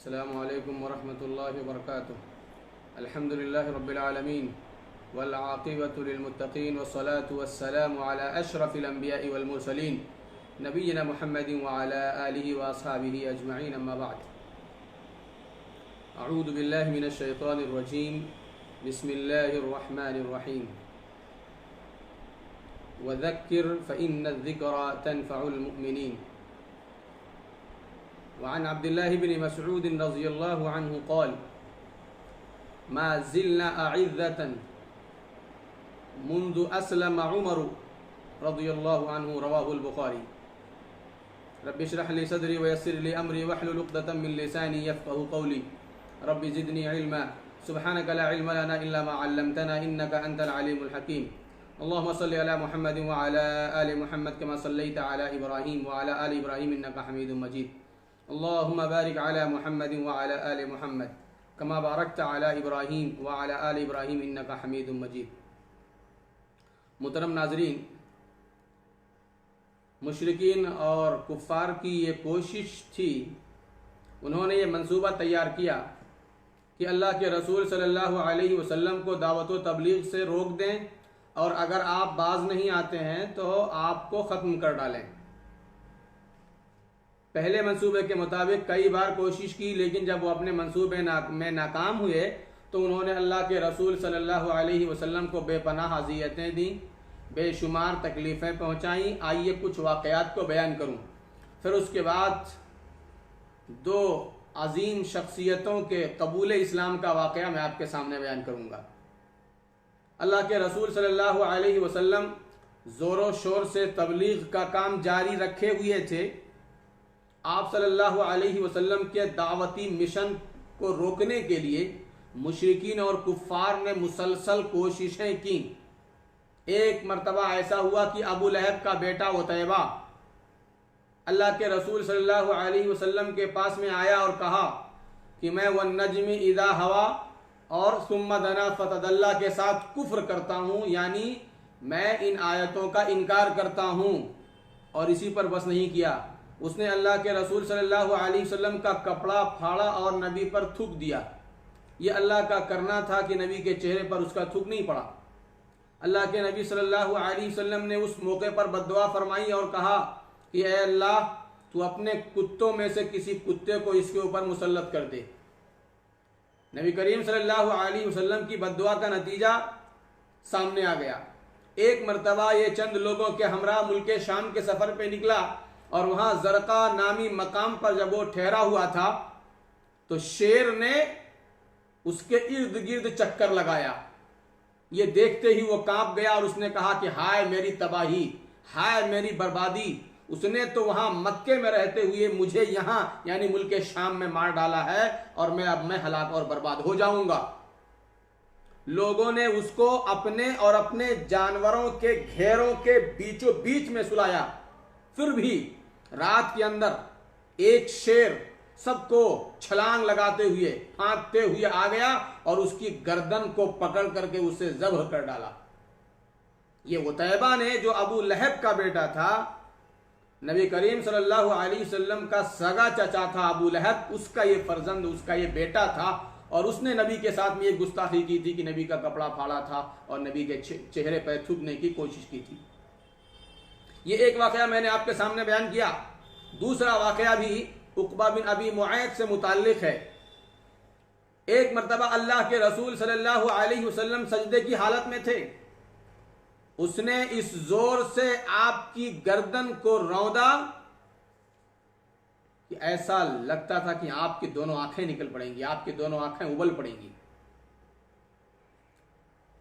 अस्सलामु अलैकुम वरहमतुल्लाहि वबरकातुह। अल्हम्दुलिल्लाहि रब्बिल आलमीन वल आक़िबतु लिल मुत्तक़ीन वस्सलातु वस्सलामु अला अशरफिल अंबियाइ वल मुरसलीन नबिय्यिना मुहम्मदिन व अला आलिहि व अस्हाबिहि अजमईन, अम्मा बअद। अऊज़ु बिल्लाहि मिनश शैतानिर रजीम। बिस्मिल्लाहिर रहमानिर रहीम। वज़क्किर फ़इन्न ज़िक्रा तनफ़उल मुमिनीन। वअन अब्दुल्लाह बिन मसऊद रज़ियल्लाहु अन्हु क़ाल मा ज़िलना अइज़्ज़तन मुंज़ु अस्लम उमर रज़ियल्लाहु अन्हु, रवाहुल बुख़ारी। रब्बि इश्रह ली सदरी व यस्सिर ली अमरी वहलुल उक़दतम मिन लिसानी यफ़क़हू क़ौली। रब्बि ज़िदनी इल्मा सुब्हानका ला इल्मा लना इल्ला मा अल्लमतना इन्नका अंतल अलीमुल हकीम। अल्लाहुम्मा सल्लि अला मुहम्मदिन व अला आलि मुहम्मद कमा सल्लैता अला इब्राहीम व अला आलि इब्राहीम इन्नका हमीदुम मजीद। अल्लाहुम्मा बारिक अला मुहम्मदिन व अला आलि मुहम्मद कमा बारकता अला इब्राहीम व अला आलि इब्राहीम इन्नका हमीदुम मजीद। मुहतरम नाज़रीन, मुशरिकीन और कुफ़ार की ये कोशिश थी, उन्होंने ये मंसूबा तैयार किया कि अल्लाह के रसूल सल्लल्लाहु अलैहि वसल्लम को दावत व तबलीग से रोक दें और अगर आप बाज नहीं आते हैं तो आपको ख़त्म कर डालें। पहले मंसूबे के मुताबिक कई बार कोशिश की, लेकिन जब वो अपने मंसूबे में नाकाम हुए तो उन्होंने अल्लाह के रसूल सल्लल्लाहु अलैहि वसल्लम को बेपनाह अज़ियतें दी, बेशुमार तकलीफ़ें पहुँचाईं। आइए कुछ वाक़यात को बयान करूँ, फिर उसके बाद दो अजीम शख्सियतों के कबूल इस्लाम का वाक़या मैं आपके सामने बयान करूँगा। अल्लाह के रसूल सल्लल्लाहु अलैहि वसल्लम ज़ोरों शोर से तबलीग का काम जारी रखे हुए थे। आप सल्लल्लाहु अलैहि वसल्लम के दावती मिशन को रोकने के लिए मुशरिकीन और कुफ़ार ने मुसलसल कोशिशें की। एक मर्तबा ऐसा हुआ कि अबू लहब का बेटा उतैबा अल्लाह के रसूल सल्लल्लाहु अलैहि वसल्लम के पास में आया और कहा कि मैं वन्नज्मि इज़ा हवा और सुम्मा दना फतदल्ला के साथ कुफ्र करता हूँ, यानी मैं इन आयतों का इनकार करता हूँ। और इसी पर बस नहीं किया, उसने अल्लाह के रसूल सल्लल्लाहु अलैहि वसल्लम का कपड़ा फाड़ा और नबी पर थूक दिया। ये अल्लाह का करना था कि नबी के चेहरे पर उसका थूक नहीं पड़ा। अल्लाह के नबी सल्लल्लाहु अलैहि वसल्लम ने उस मौके पर बद्दुआ फरमाई और कहा कि ऐ अल्लाह, तू अपने कुत्तों में से किसी कुत्ते को इसके ऊपर मुसल्लत कर दे। नबी करीम सल्लल्लाहु अलैहि वसल्लम की बद्दुआ का नतीजा सामने आ गया। एक मर्तबा ये चंद लोगों के हमरा मुल्क शाम के सफ़र पे निकला और वहाँ ज़रक़ा नामी मकाम पर जब वो ठहरा हुआ था तो शेर ने उसके इर्द गिर्द चक्कर लगाया। ये देखते ही वो कांप गया और उसने कहा कि हाय मेरी तबाही, हाय मेरी बर्बादी। उसने तो वहां मक्के में रहते हुए मुझे यहाँ यानी मुल्क शाम में मार डाला है और मैं हलाक और बर्बाद हो जाऊंगा। लोगों ने उसको अपने और अपने जानवरों के घेरों के बीचों बीच में सुलाया। फिर भी रात के अंदर एक शेर सबको छलांग लगाते हुए फांकते हुए आ गया और उसकी गर्दन को पकड़ करके उसे ज़ब्ह कर डाला। ये उतैबा ने, जो अबू लहब का बेटा था, नबी करीम सल्लल्लाहु अलैहि वसल्लम का सगा चचा था अबू लहब, उसका ये फर्जंद, उसका ये बेटा था और उसने नबी के साथ में ये गुस्ताखी की थी कि नबी का कपड़ा फाड़ा था और नबी के चेहरे पर थूकने की कोशिश की थी। ये एक वाकया मैंने आपके सामने बयान किया। दूसरा वाकया भी उक़बा बिन अबी मुआयत से मुताल्लिक है। एक मर्तबा अल्लाह के रसूल सल्लल्लाहु अलैहि वसल्लम सजदे की हालत में थे। उसने इस जोर से आपकी गर्दन को रौंदा कि ऐसा लगता था कि आपकी दोनों आंखें निकल पड़ेंगी, आपकी दोनों आंखें उबल पड़ेंगी।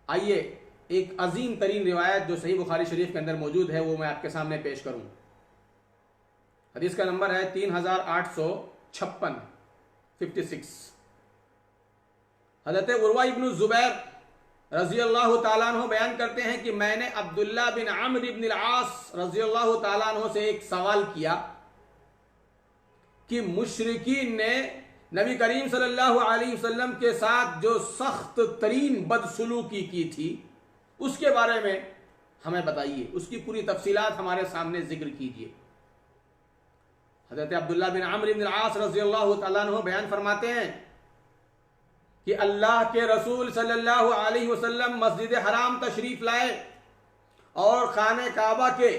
आइए एक अजीम तरीन रिवायत जो सही बुखारी शरीफ के अंदर मौजूद है वो मैं आपके सामने पेश करूं। हदीस का नंबर है 3856 56। हज़रत उर्वा इब्न ज़ुबैर रज़ियल्लाहु ताला अन्हु बयान करते हैं कि मैंने अब्दुल्ला बिन अम्र इब्न अल-आस रज़ियल्लाहु ताला अन्हु से एक सवाल किया कि मुशरिकीन ने नबी करीम सल्लल्लाहु अलैहि वसल्लम के साथ जो सख्त तरीन बदसलूकी की थी उसके बारे में हमें बताइए, उसकी पूरी तफसीलात हमारे सामने जिक्र कीजिए। हज़रत अब्दुल्लाह बिन अम्र इब्न आस रज़ियल्लाहु तआला अन्हु बयान फरमाते हैं कि अल्लाह के रसूल सल्लल्लाहु अलैहि वसल्लम मस्जिद हराम तशरीफ लाए और खाने काबा के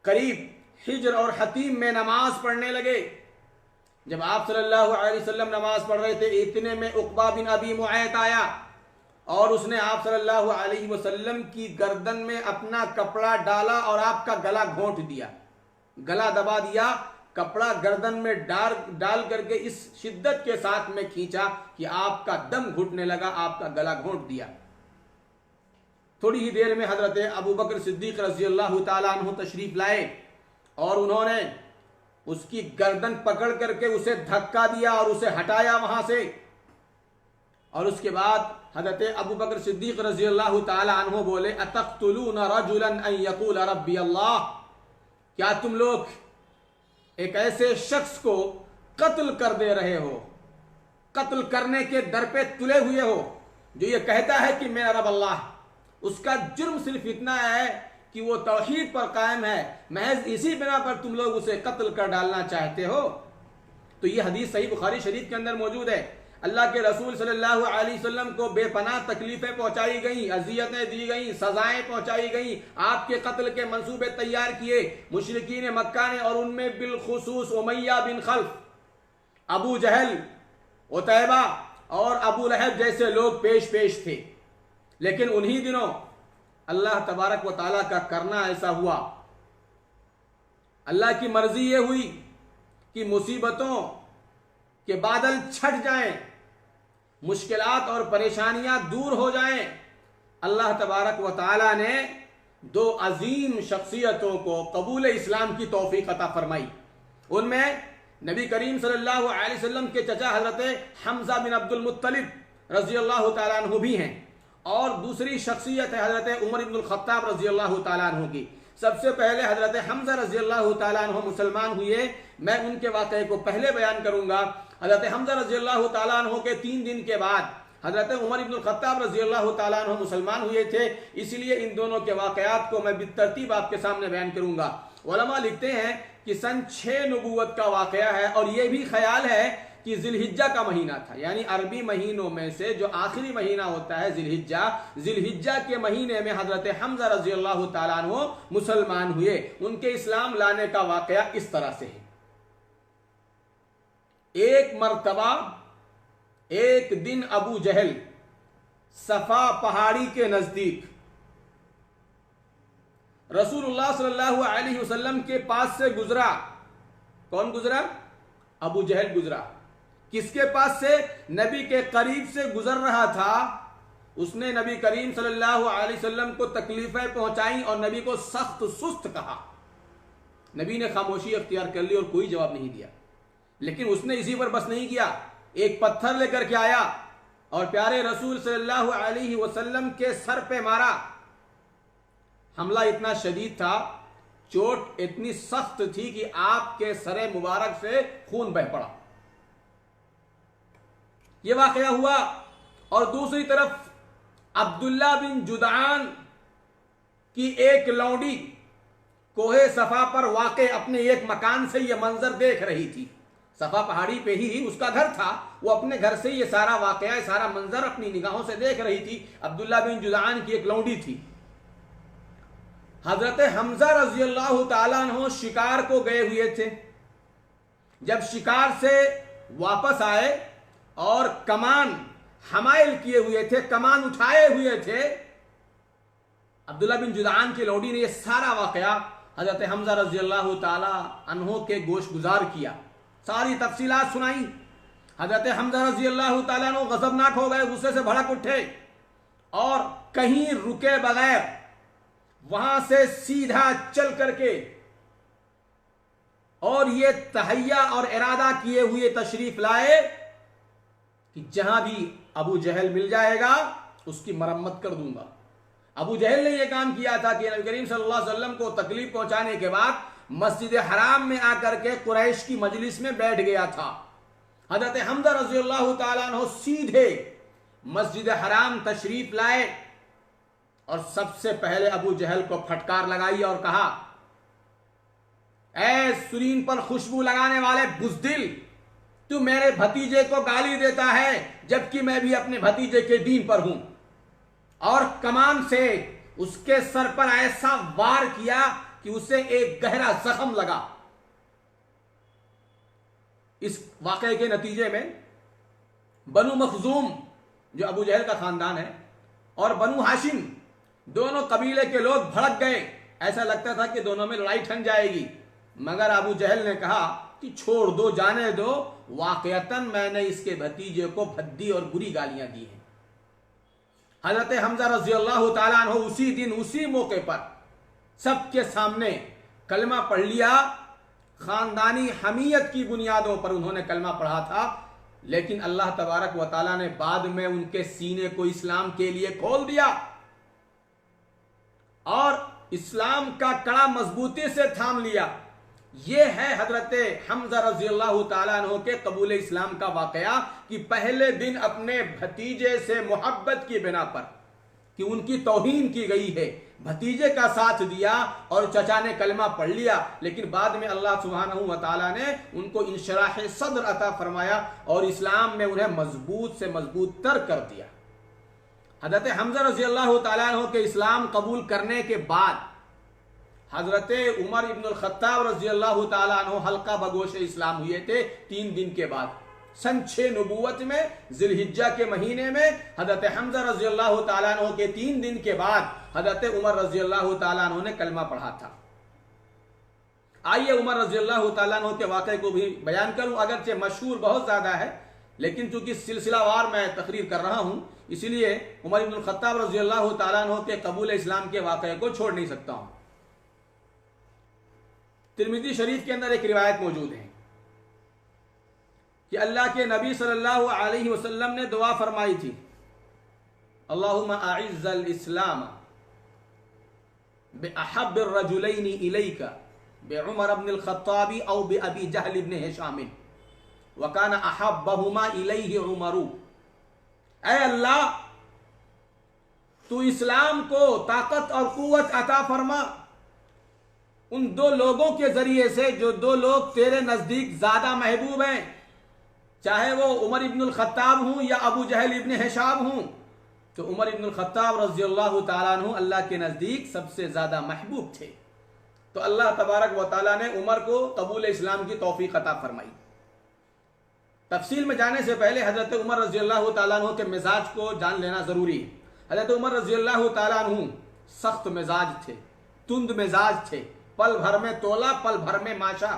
करीब हिज्र और हतीम में नमाज पढ़ने लगे। जब आप सल्लल्लाहु अलैहि वसल्लम नमाज पढ़ रहे थे, इतने में उक़बा बिन अबी मुआयत आया और उसने आप सल्लल्लाहु अलैहि वसल्लम की गर्दन में अपना कपड़ा डाला और आपका गला घोंट दिया, गला दबा दिया, कपड़ा गर्दन में डाल करके इस शिद्दत के साथ में खींचा कि आपका दम घुटने लगा, आपका गला घोंट दिया। थोड़ी ही देर में हजरत अबू बकर सिद्दीक रज़ियल्लाहु ताला अन्हु तशरीफ लाए और उन्होंने उसकी गर्दन पकड़ करके उसे धक्का दिया और उसे हटाया वहां से। और उसके बाद हजरत अबू बकर सिद्दीक रज़ियल्लाहु ताला अन्हु बोले, अतक़्तुलूना रजुलन अन यक़ूल रब्बी अल्लाह, क्या तुम लोग एक ऐसे शख्स को कत्ल कर दे रहे हो, कत्ल करने के दर पे तुले हुए हो, जो ये कहता है कि मेरा रब अल्लाह। उसका जुर्म सिर्फ इतना है कि वो तौहीद पर कायम है, महज इसी बिना पर तुम लोग उसे कत्ल कर डालना चाहते हो। तो ये हदीस सही बुखारी शरीफ के अंदर मौजूद है। अल्लाह के रसूल सल्लल्लाहु अलैहि वसल्लम को बेपनाह तकलीफें पहुंचाई गई, अजियतें दी गई, सजाएं पहुंचाई गई, आपके कत्ल के मंसूबे तैयार किए मुशरिकीन मक्का ने, और उनमें बिलखुसूस उमैया बिन खल्फ, अबू जहल, उतैबा और अबू लहब जैसे लोग पेश थे। लेकिन उन्हीं दिनों अल्लाह तबारक व ताला का करना ऐसा हुआ, अल्लाह की मर्जी ये हुई कि मुसीबतों के बादल छट जाएं, मुश्किलात और परेशानियां दूर हो जाएं। अल्लाह तबारक व ताला ने दो अजीम शख्सियतों को कबूल इस्लाम की तौफीक अता फरमाई। उनमें नबी करीम सल्लल्लाहु अलैहि वसल्लम के चचा हजरत हमजा बिन अब्दुल मुत्तलिब रज़ियल्लाहु ताला अन्हु भी हैं, और दूसरी शख्सियत है हजरत उमर इब्नुल खत्ताब रज़ियल्लाहु ताला अन्हु की। सबसे पहले हजरत हमजा रज़ियल्लाहु ताला अन्हु मुसलमान हुए, मैं उनके वाक़े को पहले बयान करूंगा। हजरत हमजा रज़ियल्लाहु ताला अन्हु के 3 दिन के बाद हजरत उमर इब्नुल खत्ताब रज़ियल्लाहु ताला अन्हु मुसलमान हुए थे, इसलिए इन दोनों के वाक़यात को मैं बितरतीब आपके सामने बयान करूंगा। उलमा लिखते हैं कि सन 6 नबूवत का वाक़या है, और यह भी ख्याल है कि जिलहिज्जा का महीना था, यानी अरबी महीनों में से जो आखिरी महीना होता है जिलहिज्जा के महीने में हजरत हमजा रज़ियल्लाहु ताला अन्हु मुसलमान हुए। उनके इस्लाम लाने का वाक़या इस तरह से है। एक मर्तबा एक दिन अबू जहल सफा पहाड़ी के नजदीक रसूलुल्लाह सल्लल्लाहु अलैहि वसल्लम के पास से गुजरा। कौन गुजरा? अबू जहल गुजरा। किसके पास से? नबी के करीब से गुजर रहा था। उसने नबी करीम सल्लल्लाहु अलैहि वसल्लम को तकलीफें पहुंचाई और नबी को सख्त सुस्त कहा। नबी ने खामोशी अख्तियार कर ली और कोई जवाब नहीं दिया। लेकिन उसने इसी पर बस नहीं किया, एक पत्थर लेकर के आया और प्यारे रसूल सल्लल्लाहु अलैहि वसल्लम के सर पे मारा। हमला इतना शदीद था, चोट इतनी सख्त थी कि आपके सरे मुबारक से खून बह पड़ा। यह वाकया हुआ। और दूसरी तरफ अब्दुल्ला बिन जुदान की एक लौंडी कोहे सफा पर वाक़े अपने एक मकान से यह मंजर देख रही थी। सफा पहाड़ी पे ही उसका घर था, वो अपने घर से ये सारा वाकया, सारा मंजर अपनी निगाहों से देख रही थी। अब्दुल्ला बिन जुदान की एक लौंडी थी। हजरत हमजा रज़ियल्लाहु ताला अन्हु शिकार को गए हुए थे। जब शिकार से वापस आए और कमान हमाइल किए हुए थे, कमान उठाए हुए थे, अब्दुल्ला बिन जुदान की लौंडी ने यह सारा वाकया हजरत हमजा रज़ियल्लाहु ताला अन्हु के गोश गुजार किया, सारी तफसीलात सुनाई। हजरत हमजा रज़ियल्लाहु ताला अन्हु गजबनाक हो गए, गुस्से से भड़क उठे और कहीं रुके बगैर वहां से सीधा चल करके और ये तहैया और इरादा किए हुए तशरीफ लाए कि जहां भी अबू जहल मिल जाएगा उसकी मरम्मत कर दूंगा। अबू जहल ने यह काम किया था कि नबी करीम सल्लल्लाहु अलैहि वसल्लम को तकलीफ पहुंचाने के बाद मस्जिद हराम में आकर के कुरैश की मजलिस में बैठ गया था। हजरत हमजा रज़ियल्लाहु ताला अन्हु सीधे मस्जिद हराम तशरीफ लाए और सबसे पहले अबू जहल को फटकार लगाई और कहा, ऐ सुरीन पर खुशबू लगाने वाले बुजदिल, तू मेरे भतीजे को गाली देता है जबकि मैं भी अपने भतीजे के दीन पर हूं। और कमान से उसके सर पर ऐसा वार किया कि उसे एक गहरा जख्म लगा। इस वाकये के नतीजे में बनु मखजूम जो अबू जहल का खानदान है और बनु हाशिम दोनों कबीले के लोग भड़क गए। ऐसा लगता था कि दोनों में लड़ाई ठन जाएगी, मगर अबू जहल ने कहा कि छोड़ दो, जाने दो, वाकयतन मैंने इसके भतीजे को भद्दी और बुरी गालियां दी हैं। हजरत हमजा रजी अल्लाह तआला अन्हु उसी दिन उसी मौके पर सबके सामने कलमा पढ़ लिया। खानदानी हमीयत की बुनियादों पर उन्होंने कलमा पढ़ा था, लेकिन अल्लाह तबारक व तआला ने बाद में उनके सीने को इस्लाम के लिए खोल दिया और इस्लाम का कड़ा मजबूती से थाम लिया। यह है हजरत हमजा रजी अल्लाह तआला अन्हु के कबूल इस्लाम का वाकया कि पहले दिन अपने भतीजे से मोहब्बत की बिना पर कि उनकी तौहीन की गई है, भतीजे का साथ दिया और चचा ने कलमा पढ़ लिया, लेकिन बाद में अल्लाह सुब्हानहू व तआला ने उनको इंशराह सद्र अता फरमाया और इस्लाम में उन्हें मजबूत से मजबूत तर कर दिया। हजरत हमजा रजी अल्लाह तआला अन्हु के इस्लाम कबूल करने के बाद हजरत उमर इब्नुल खत्ताब रजी अल्लाह तआला अन्हु हल्का बगोश इस्लाम हुए थे 3 दिन के बाद। सन 6 नबूवत में जिलहिज्जा के महीने में हजरत हमजा रजी अल्लाह तआला अन्हु के 3 दिन के बाद हजरत उमर रजी अल्लाह तआला अन्हु ने कलमा पढ़ा था। आइए उमर रजी अल्लाह तआला अन्हु के वाक़े को भी बयान करूं, अगरचे मशहूर बहुत ज्यादा है, लेकिन चूंकि सिलसिलावार मैं तकरीर कर रहा हूं इसलिए उमर इब्नुल खत्ताब रजी अल्लाह तआला अन्हु के कबूल इस्लाम के वाक़े को छोड़ नहीं सकता हूं। तिरमिज़ी शरीफ के अंदर एक रिवायत मौजूद है कि अल्लाह के नबी सल्लल्लाहु अलैहि वसल्लम ने दुआ फरमाई थी, अल्लाहुम्मा अइज़्ज़ल इस्लाम बिअहब्बिर रजुलैनि इलैका बिउमर इब्नुल खत्ताब औ बिअबी जहल इब्न हिशाम व काना अहब्बहुमा इलैहि उमरु। ऐ अल्लाह, तू इस्लाम को ताकत और कुव्वत अता फरमा उन 2 लोगों के जरिए से जो 2 लोग तेरे नजदीक ज्यादा महबूब हैं, चाहे वो उमर इब्नुल खत्ताब हूं या अबू जहल इब्न हिशाम हूं। तो उमर इब्नुल खत्ताब रजी अल्लाह तआला अन्हु अल्लाह के नजदीक सबसे ज्यादा महबूब थे। तो अल्लाह तबारक व तआला ने उमर को कबूल इस्लाम की तौफीक अता फरमाई। तफसील में जाने से पहले हजरत उमर रजी अल्लाह तआला अन्हु के मिजाज को जान लेना जरूरी है। हजरत उमर रजी अल्लाह तआला अन्हु सख्त मिजाज थे, तुंद मिजाज थे, पल भर में तोला पल भर में माशा।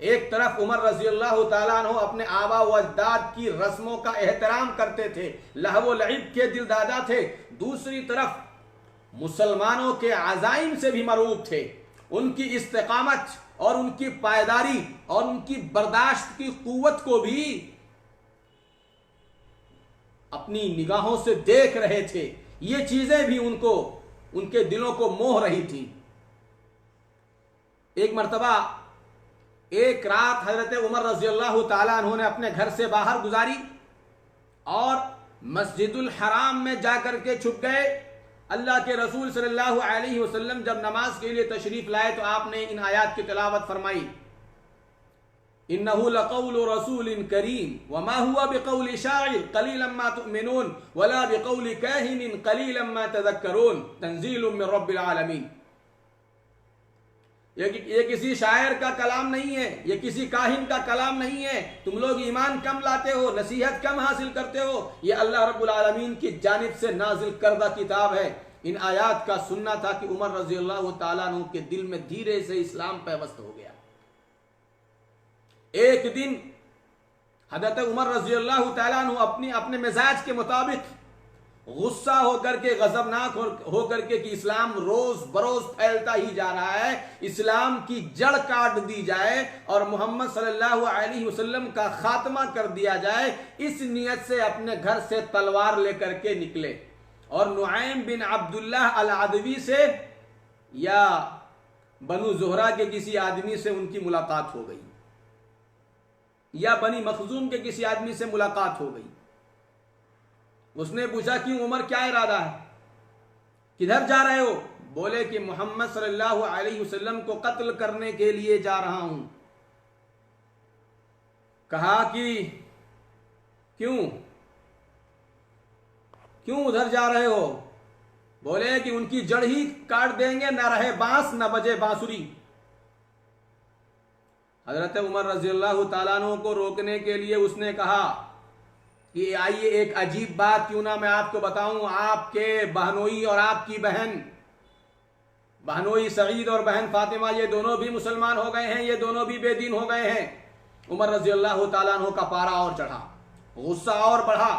एक तरफ उमर रजी अल्लाह तआला अन्हु अपने आबा व अजदाद की रस्मों का एहतराम करते थे, लहव व लईब के दिलदादा थे, दूसरी तरफ मुसलमानों के अज़ाइम से भी मरूब थे। उनकी इस्तिकामत और उनकी पायदारी और उनकी बर्दाश्त की कुव्वत को भी अपनी निगाहों से देख रहे थे। ये चीजें भी उनको उनके दिलों को मोह रही थी। एक मर्तबा एक रात हजरत उमर रजी अल्लाह तआला अन्हु ने अपने घर से बाहर गुजारी और मस्जिदुल हराम में जाकर के छुप गए। अल्लाह के रसूल सल्लल्लाहु अलैहि वसल्लम जब नमाज के लिए तशरीफ लाए तो आपने इन आयात की तिलावत फरमाई, इन्नहु लक़ौलु रसूलिन करीम वमा हुवा बिक़ौलि शाइर क़लीलन मा तुमिनून वला बिक़ौलि काहिनिन क़लीलन मा तज़क्करून तंज़ीलुम मिन रब्बिल आलमीन। ये किसी शायर का कलाम नहीं है, ये किसी काहिन का कलाम नहीं है। तुम लोग ईमान कम लाते हो, नसीहत कम हासिल करते हो। ये अल्लाह रब्बुल आलमीन की जानिब से नाजिल करदा किताब है। इन आयात का सुनना था कि उमर रजी अल्लाह तआला अन्हु के दिल में धीरे से इस्लाम पैवस्त हो गया। एक दिन हजरत उमर रजी अल्लाह तआला अन्हु अपने मिजाज के मुताबिक गुस्सा होकर के, गजबनाक होकर के कि इस्लाम रोज बरोज फैलता ही जा रहा है, इस्लाम की जड़ काट दी जाए और मोहम्मद सल्लल्लाहु अलैहि वसल्लम का खात्मा कर दिया जाए, इस नियत से अपने घर से तलवार लेकर के निकले और नुआइम बिन अब्दुल्लाह अल अदवी से या बनु ज़ुहरा के किसी आदमी से उनकी मुलाकात हो गई या बनी मखजूम के किसी आदमी से मुलाकात हो गई। उसने पूछा कि उमर क्या इरादा है, किधर जा रहे हो, बोले कि मोहम्मद सल्लल्लाहु अलैहि वसल्लम को कत्ल करने के लिए जा रहा हूं। कहा कि क्यों क्यों उधर जा रहे हो? बोले कि उनकी जड़ ही काट देंगे, न रहे बांस न बजे बांसुरी। हजरत उमर रज़ियल्लाहु ताला अन्हु को रोकने के लिए उसने कहा कि आइए एक अजीब बात क्यों ना मैं आपको बताऊं। आपके बहनोई और आपकी बहन, बहनोई सईद और बहन फातिमा, ये दोनों भी मुसलमान हो गए हैं, ये दोनों भी बेदीन हो गए हैं। उमर रज़ियल्लाहु ताला अन्हु का पारा और चढ़ा, गुस्सा और बढ़ा,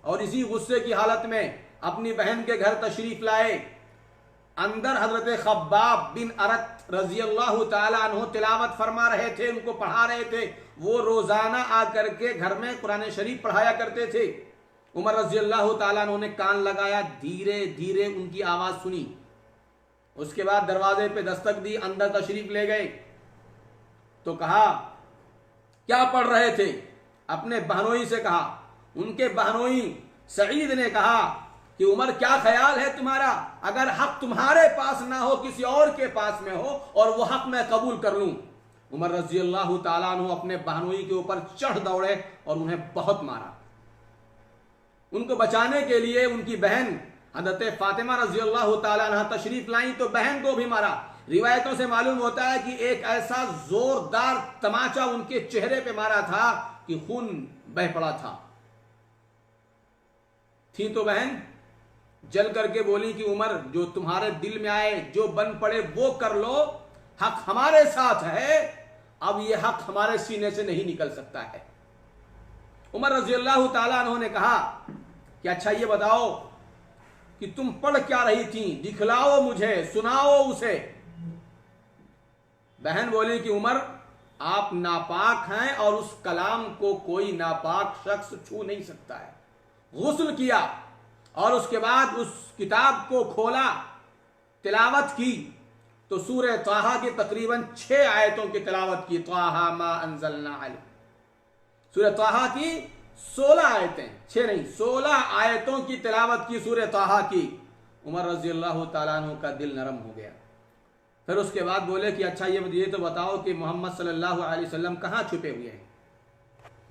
और इसी गुस्से की हालत में अपनी बहन के घर तशरीफ लाए। अंदर हजरत खब्बाब बिन अरत रज़ियल्लाहु ताला अन्हु तिलावत फरमा रहे थे, उनको पढ़ा रहे थे। वो रोजाना आकर के घर में कुरान शरीफ पढ़ाया करते थे। उमर रज़ियल्लाहु ताला अन्हु ने कान लगाया, धीरे धीरे उनकी आवाज सुनी। उसके बाद दरवाजे पे दस्तक दी, अंदर तशरीफ ले गए। तो कहा क्या पढ़ रहे थे? अपने बहनोई से कहा। उनके बहनोई सईद ने कहा कि उमर क्या ख्याल है तुम्हारा, अगर हक तुम्हारे पास ना हो किसी और के पास में हो और वो हक मैं कबूल कर लूं। उमर रज़ियल्लाहु ताला अन्हु अपने बहनोई के ऊपर चढ़ दौड़े और उन्हें बहुत मारा। उनको बचाने के लिए उनकी बहन हज़रत फातिमा रज़ियल्लाहु ताला अन्हा तशरीफ लाई तो बहन को भी मारा। रिवायतों से मालूम होता है कि एक ऐसा जोरदार तमाचा उनके चेहरे पे मारा था कि खून बह पड़ा था। थी तो बहन जल करके बोली कि उमर, जो तुम्हारे दिल में आए, जो बन पड़े वो कर लो, हक हमारे साथ है, अब ये हक हमारे सीने से नहीं निकल सकता है। उमर रज़ियल्लाहु ताला अन्हु ने कहा कि अच्छा ये बताओ कि तुम पढ़ क्या रही थी, दिखलाओ मुझे, सुनाओ उसे। बहन बोली कि उमर, आप नापाक हैं और उस कलाम को कोई नापाक शख्स छू नहीं सकता है। गुस्ल किया और उसके बाद उस किताब को खोला, तिलावत की तो सूरह ताहा की तकरीबन 6 आयतों की तिलावत की। ताहा मा अंज़लना अलैक, सूरह ताहा की 16 आयतें, 6 नहीं 16 आयतों की तिलावत की सूरह ताहा की। उमर रज़ियल्लाहु ताला अन्हु का दिल नरम हो गया। फिर उसके बाद बोले कि अच्छा ये तो बताओ कि मोहम्मद सल्लल्लाहु अलैहि वसल्लम कहाँ छुपे हुए हैं।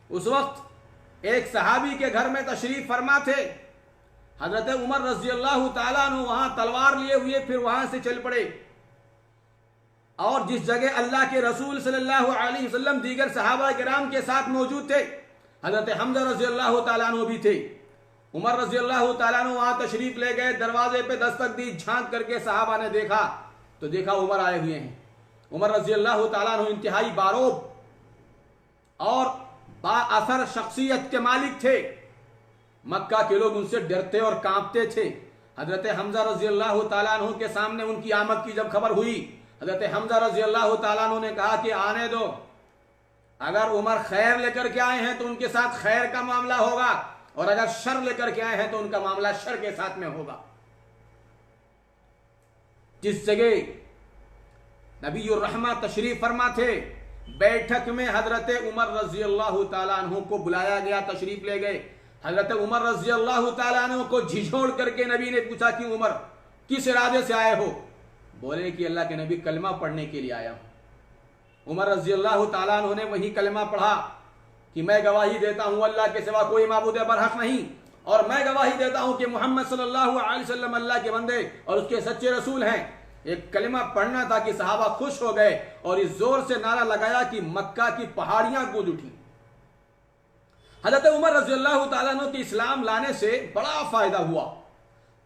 उस वक्त एक सहाबी के घर में तशरीफ फरमा थे। हजरत उमर रज़ियल्लाहु ताला अन्हु वहां तलवार लिए हुए फिर वहां से चल पड़े, और जिस जगह अल्लाह के रसूल सल्लल्लाहु अलैहि वसल्लम दीगर सहाबा किराम के साथ मौजूद थे, हजरत हमजा रज़ियल्लाहु ताला अन्हु भी थे। उमर रज़ियल्लाहु ताला अन्हु वहां तशरीफ ले गए, दरवाजे पे दस्तक दी, झांक करके सहाबा ने देखा तो देखा उमर आए हुए हैं। उमर रज़ियल्लाहु ताला अन्हु इंतहाई बारोब और बाअसर शख्सियत के मालिक थे। मक्का के लोग उनसे डरते और कांपते थे। हजरत हमजा रज़ियल्लाहु ताला अन्हु के सामने उनकी आमद की जब खबर हुई, हजरत हमजा रज़ियल्लाहु ताला अन्हु ने कहा कि आने दो, अगर उमर खैर लेकर के आए हैं तो उनके साथ खैर का मामला होगा, और अगर शर लेकर के आए हैं तो उनका मामला शर के साथ में होगा। जिस जगह नबीउर रहमा तशरीफ फरमा थे, बैठक में हजरत उमर रज़ियल्लाहु ताला अन्हु को बुलाया गया, तशरीफ ले गए। हजरत उमर रज़ियल्लाहु ताला अन्हु को झिझोड़ करके नबी ने पूछा कि उमर किस इरादे से आए हो? बोले कि अल्लाह के नबी कलमा पढ़ने के लिए आया हूं। उमर रज़ियल्लाहु ताला अन्हु ने वही कलमा पढ़ा कि मैं गवाही देता हूं अल्लाह के सिवा कोई माबूद बरहक नहीं, और मैं गवाही देता हूं कि मोहम्मद सल्लल्लाहु अलैहि वसल्लम अल्लाह के बंदे और उसके सच्चे रसूल हैं। एक कलमा पढ़ना था कि सहाबा खुश हो गए और इस जोर से नारा लगाया कि मक्का की पहाड़ियां गूंज उठी। हजरत उमर रज़ियल्लाहु ताला अन्हु के इस्लाम लाने से बड़ा फायदा हुआ।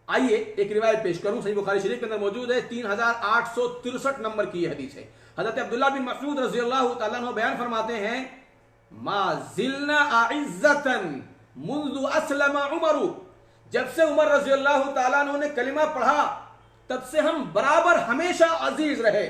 आइए एक रिवायत पेश करूं, सही बुखारी शरीफ के अंदर मौजूद है, 3863 नंबर की यह हदीस है। हजरत अब्दुल्ला बिन मसऊद रज़ियल्लाहु ताला अन्हु बयान फरमाते हैं, मा ज़िलना अइज़्ज़तन मुंज़ु अस्लम उमर, जब से उमर रज़ियल्लाहु ताला अन्हु ने कलिमा पढ़ा तब से हम बराबर हमेशा अजीज रहे।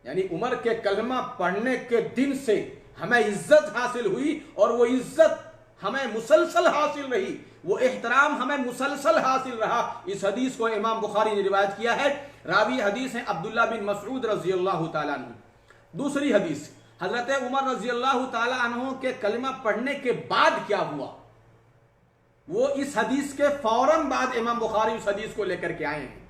यानी उमर के कलमा पढ़ने के दिन से हमें इज्जत हासिल हुई, और वो इज्जत हमें मुसलसल हासिल रही, वो एहतराम हमें मुसलसल हासिल रहा। इस हदीस को इमाम बुखारी ने रिवायत किया है। रावी हदीस है अब्दुल्ला बिन मसऊद रज़ियल्लाहु ताला अन्हु। दूसरी हदीस, हजरत उमर रज़ियल्लाहु ताला अन्हु के कलमा पढ़ने के बाद क्या हुआ, वो इस हदीस के फौरन बाद इमाम बुखारी उस हदीस को लेकर के आए हैं।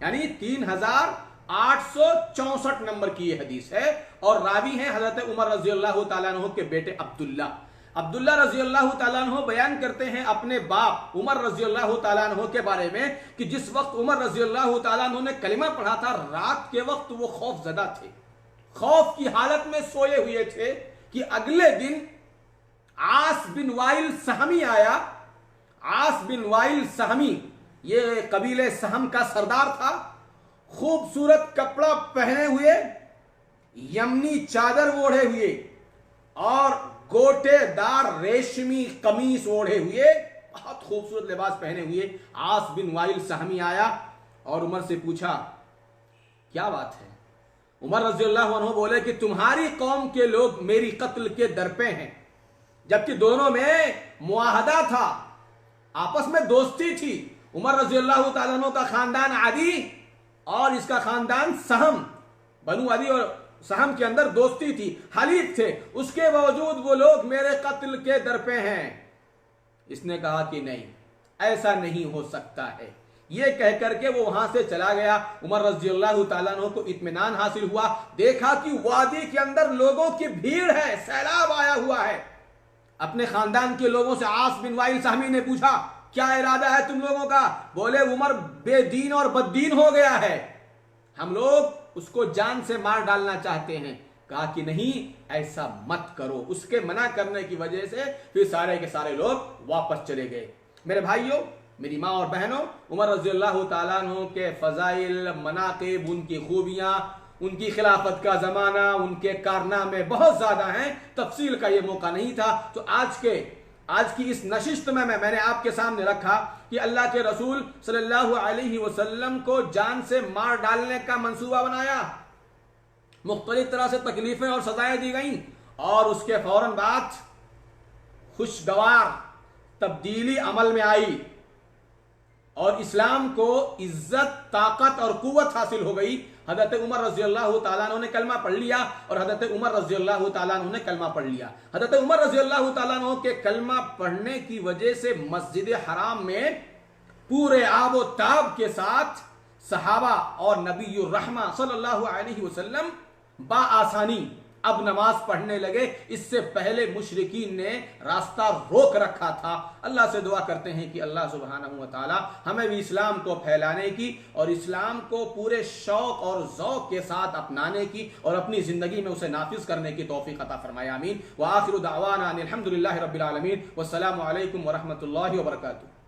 यानी 3864 नंबर की यह हदीस है। और रावी हैं हजरत उमर रजी अल्लाह तआला अन्हु के बेटे अब्दुल्ला। अब्दुल्ला रजी अल्लाह तआला अन्हु बयान करते हैं अपने बाप उमर रजी अल्लाह तआला अन्हु के बारे में कि जिस वक्त उमर रजी अल्लाह तआला अन्हु ने कलिमा पढ़ा था, रात के वक्त वो खौफजदा थे, खौफ की हालत में सोए हुए थे कि अगले दिन आस बिन वाइल सहमी आया। आस बिन वाइल सहमी ये कबीले सहम का सरदार था, खूबसूरत कपड़ा पहने हुए, यमनी चादर ओढ़े हुए और गोटेदार रेशमी कमीज ओढ़े हुए, बहुत खूबसूरत लिबास पहने हुए आस बिन वाइल सहमी आया और उमर से पूछा क्या बात है। उमर रज़ियल्लाहु अन्हु बोले कि तुम्हारी कौम के लोग मेरी कत्ल के दर पे हैं, जबकि दोनों में मुआहदा था, आपस में दोस्ती थी। उमर रज़ियल्लाहु तआला अन्हु का खानदान आदी और इसका खानदान सहम, बनु अदी और सहम के अंदर दोस्ती थी, हलीफ थे, उसके बावजूद वो लोग मेरे कत्ल के दर पे हैं। इसने कहा कि नहीं, ऐसा नहीं हो सकता है। ये कह करके वो वहां से चला गया। उमर रज़ियल्लाहु तआला अन्हु को इत्मीनान हासिल हुआ, देखा कि वादी के अंदर लोगों की भीड़ है, सैलाब आया हुआ है। अपने खानदान के लोगों से आस बिन वाइल सहमी ने पूछा क्या इरादा है तुम लोगों का। बोले उमर बेदीन और बददीन हो गया है, हम लोग उसको जान से मार डालना चाहते हैं। कहा कि नहीं, ऐसा मत करो। उसके मना करने की वजह से फिर सारे के सारे लोग वापस चले गए। मेरे भाइयों, मेरी माँ और बहनों, उमर रज़ियल्लाहु तआला अन्हु के फजाइल, मनाक़िब, उनकी खूबियाँ, उनकी खिलाफत का ज़माना, उनके कारनामे बहुत ज़्यादा हैं। तफसील का ये मौका नहीं था, तो आज की इस नशिस्त में मैंने आपके सामने रखा कि अल्लाह के रसूल सल्लल्लाहु अलैहि वसल्लम को जान से मार डालने का मंसूबा बनाया, मुख्तलिफ तरह से तकलीफें और सजाएं दी गईं, और उसके फौरन बाद खुशगवार तब्दीली अमल में आई और इस्लाम को इज्जत, ताकत और कुव्वत हासिल हो गई। हजरत उमर रज़ियल्लाहु तआला अन्हु ने कलमा पढ़ लिया और हजरत उमर रज़ियल्लाहु तआला अन्हु ने कलमा पढ़ लिया। हजरत उमर रज़ियल्लाहु तआला अन्हु के कलमा पढ़ने की वजह से मस्जिद हराम में पूरे आबो ताब के साथ सहाबा और नबीयुर रहमा सल्लल्लाहु अलैहि वसल्लम बाआसानी अब नमाज पढ़ने लगे। इससे पहले मुशरिकीन ने रास्ता रोक रखा था। अल्लाह से दुआ करते हैं कि अल्लाह सुब्हानहू व तआला हमें भी इस्लाम को फैलाने की और इस्लाम को पूरे शौक और ज़ौक़ के साथ अपनाने की और अपनी ज़िंदगी में उसे नाफिज करने की तौफीक अता फरमाए। आमीन। व आखिरु दावाना अनिल हम्दुलिल्लाहि रब्बिल आलमीन। वस्सलामु अलैकुम व रहमतुल्लाहि व बरकातुहू।